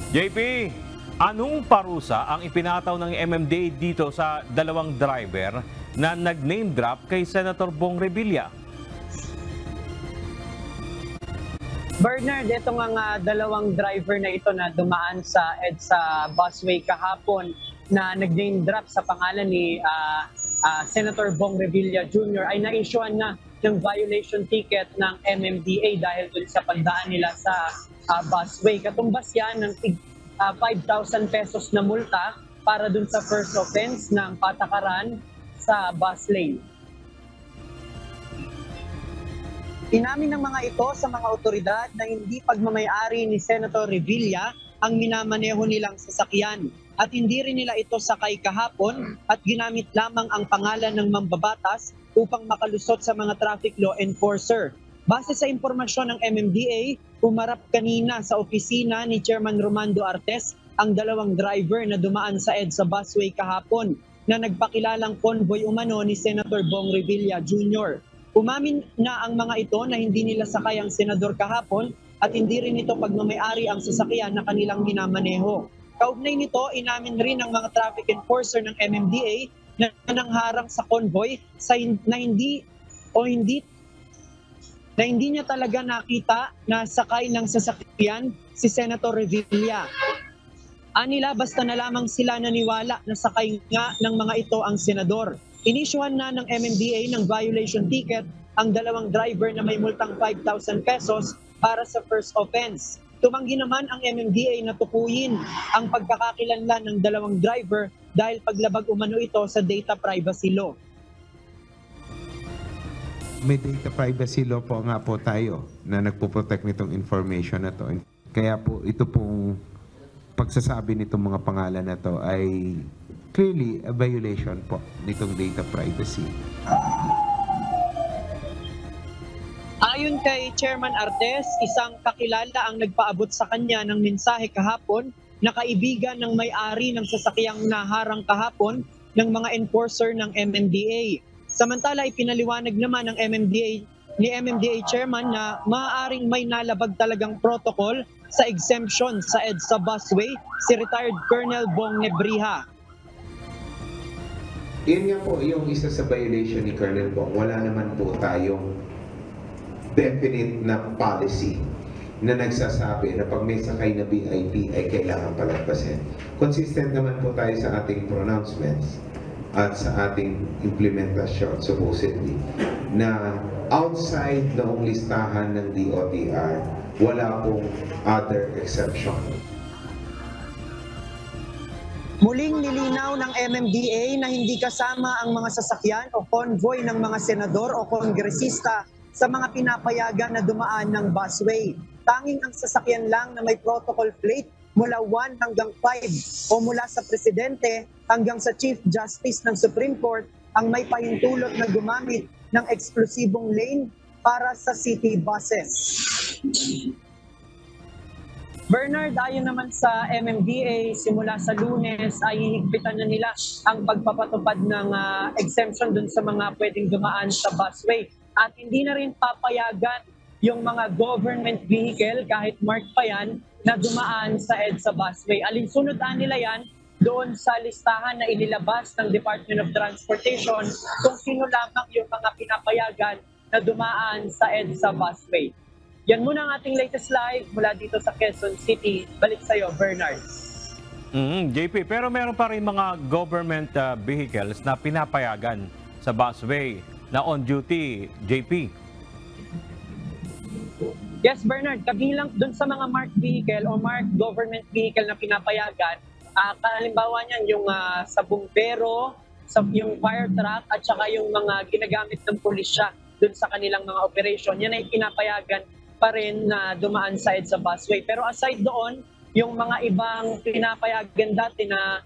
JP, anong parusa ang ipinataw ng MMDA dito sa dalawang driver na nag-name drop kay Senator Bong Revilla? Bernard, ito nga dalawang driver na ito na dumaan sa EDSA busway kahapon na nag-name drop sa pangalan ni Senator Bong Revilla Jr. ay na-issuean na ng violation ticket ng MMDA dahil dun sa pagdaan nila sa busway. Katumbas yan ng 5,000 pesos na multa para dun sa first offense ng patakaran sa bus lane. Inamin ng mga ito sa mga otoridad na hindi pagmamayari ni Senator Revilla ang minamaneho nilang sasakyan at hindi rin nila ito sakay kahapon at ginamit lamang ang pangalan ng mambabatas upang makalusot sa mga traffic law enforcer. Base sa impormasyon ng MMDA, umarap kanina sa opisina ni Chairman Romando Artes ang dalawang driver na dumaan sa EDSA busway kahapon na nagpakilalang convoy umano ni Senator Bong Revilla Jr. Umamin na ang mga ito na hindi nila sakay ang senador kahapon at hindi rin ito pagmamayari ang sasakyan na kanilang minamaneho. Kaugnay nito, inamin rin ng mga traffic enforcer ng MMDA na nangharang sa convoy na hindi niya talaga nakita na sakay ng sasakyan si Senator Revilla. Anila basta na lamang sila naniwala na sakay nga ng mga ito ang senador. Inisyuhan na ng MMDA ng violation ticket ang dalawang driver na may multang 5,000 pesos para sa first offense. Tumanggi naman ang MMDA na tukuyin ang pagkakakilanlan ng dalawang driver dahil paglabag umano ito sa data privacy law. May data privacy law po nga po tayo na nagpo-protect nitong information na to. Kaya po ito pong pagsasabi nitong mga pangalan na to ay clearly a violation po nitong data privacy. Ayon kay Chairman Artes, isang kakilala ang nagpaabot sa kanya ng mensahe kahapon na kaibigan ng may-ari ng sasakyang naharang kahapon ng mga enforcer ng MMDA. Samantala, ipinaliwanag naman ng MMDA Chairman na maaaring may nalabag talagang protocol sa exemption sa EDSA busway si retired Colonel Bong Nebriha. Yun nga po yung isa sa violation ni Colonel Bong. Wala naman po tayong definite na policy na nagsasabi na pag may sakay na VIP ay kailangan palagpasin. Consistent naman po tayo sa ating pronouncements at sa ating implementasyon supposedly na outside noong listahan ng DOTR, wala pong other exception. Muling nilinaw ng MMDA na hindi kasama ang mga sasakyan o convoy ng mga senador o kongresista sa mga pinapayagan na dumaan ng busway. Tanging ang sasakyan lang na may protocol plate mula 1 hanggang 5 o mula sa Presidente hanggang sa Chief Justice ng Supreme Court ang may pahintulot na gumamit ng eksklusibong lane para sa city buses. Bernard, ayon naman sa MMDA, simula sa Lunes ay hihigpitan na nila ang pagpapatupad ng exemption dun sa mga pwedeng dumaan sa busway. At hindi na rin papayagan yung mga government vehicle, kahit marked pa yan, na dumaan sa EDSA busway. Alinsunod nila yan doon sa listahan na inilabas ng Department of Transportation kung sino lamang yung mga pinapayagan na dumaan sa EDSA busway. Yan muna ang ating latest live mula dito sa Quezon City. Balik sa'yo, Bernard. JP, pero meron pa rin mga government vehicles na pinapayagan sa busway na on duty, JP. Yes, Bernard, kabilang dun sa mga marked vehicle o marked government vehicle na pinapayagan, halimbawa niyan yung sa bumbero, yung fire truck at saka yung mga ginagamit ng pulisya dun sa kanilang mga operation. Yan ay pinapayagan pa rin na dumaan sa EDSA busway. Pero aside doon, yung mga ibang pinapayagan dati na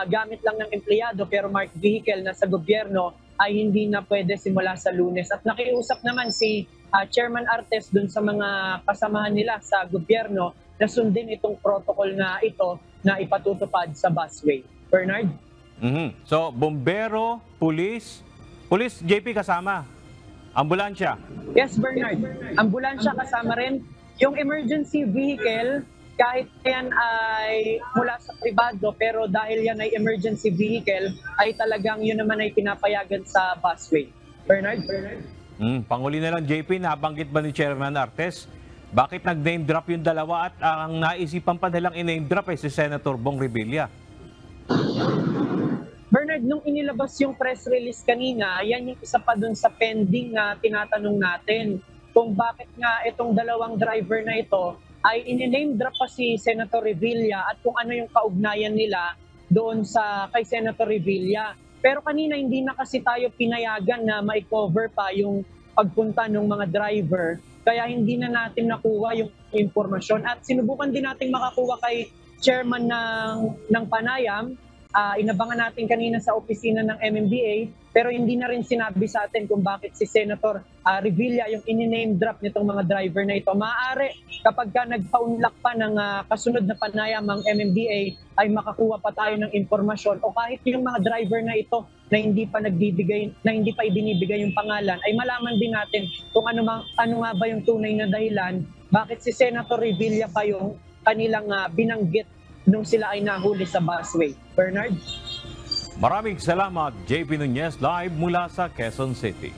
gamit lang ng empleyado pero marked vehicle na sa gobyerno ay hindi na pwede simula sa Lunes. At nakiusap naman si Chairman Artes dun sa mga kasamahan nila sa gobyerno na sundin itong protocol na ito na ipatutupad sa busway. Bernard? So, bombero, pulis JP kasama, ambulansya. Yes, Bernard. Ambulansya kasama rin. Yung emergency vehicle, kahit yan ay mula sa pribado, pero dahil yan ay emergency vehicle, ay talagang yun naman ay pinapayagan sa busway. Bernard? Panghuli na lang, JP, nabanggit ba ni Chairman Artes? Bakit nag-name drop yung dalawa at ang naisipan pa nilang i-name drop ay si Senator Bong Revilla? Bernard, nung inilabas yung press release kanina, yan yung isa pa dun sa pending na tinatanong natin kung bakit nga itong dalawang driver na ito ay in-name drop pa si Senator Revilla at kung ano yung kaugnayan nila doon sa kay Senator Revilla. Pero kanina hindi na kasi tayo pinayagan na ma-cover pa yung pagpunta ng mga driver, kaya hindi na natin nakuha yung impormasyon at sinubukan din nating makakuha kay chairman ng Panayam. Inabangan natin kanina sa opisina ng MMDA, pero hindi na rin sinabi sa atin kung bakit si Senator Revilla yung in-name drop nitong mga driver na ito. Maaari kapag ka nagpaunlak pa ng kasunod na panayam ang MMDA ay makakuha pa tayo ng impormasyon o kahit yung mga driver na ito na hindi pa ibinibigay yung pangalan ay malaman din natin kung ano nga ba yung tunay na dahilan bakit si Senator Revilla pa yung kanilang binanggit nung sila ay nahuli sa busway. Bernard? Maraming salamat, JP Nunez, live mula sa Quezon City.